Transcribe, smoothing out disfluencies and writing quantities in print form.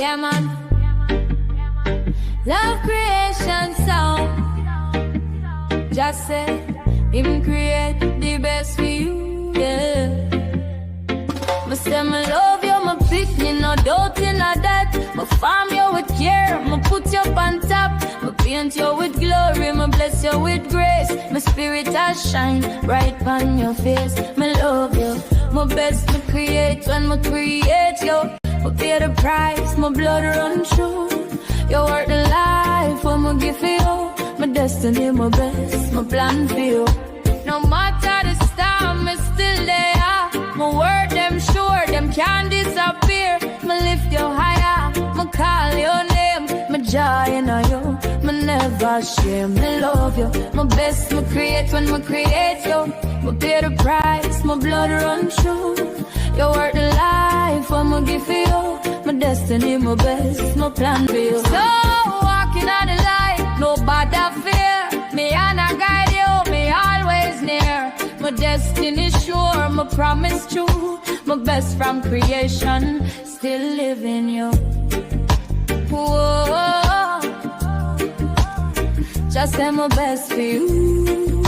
Yeah, man. Love creation sound. Just say, him create the best for you, yeah. Me say me love you, me pick me, no doubt in that. Me farm you with care, me put you on top. Me paint you with glory, me bless you with grace. My spirit has shine bright on your face. Me love you, my best me create when me create you. Me pay the price, my blood run through. You worth the life, what me give for you. My destiny, my best, my plan for you. No matter the storm, me still there. My word, them sure, them can't disappear. Me lift you higher, me call your name. My joy in you, me never share. Me love you, my best me create when me create you. Me pay the price, my blood run through. You worth the life, what me give for you. My destiny, my best, my plan for you. So walking on the light, no bother fear. Me and I guide you, me always near. My destiny sure, my promise true. My best from creation, still live in you. Whoa, just say my best for you.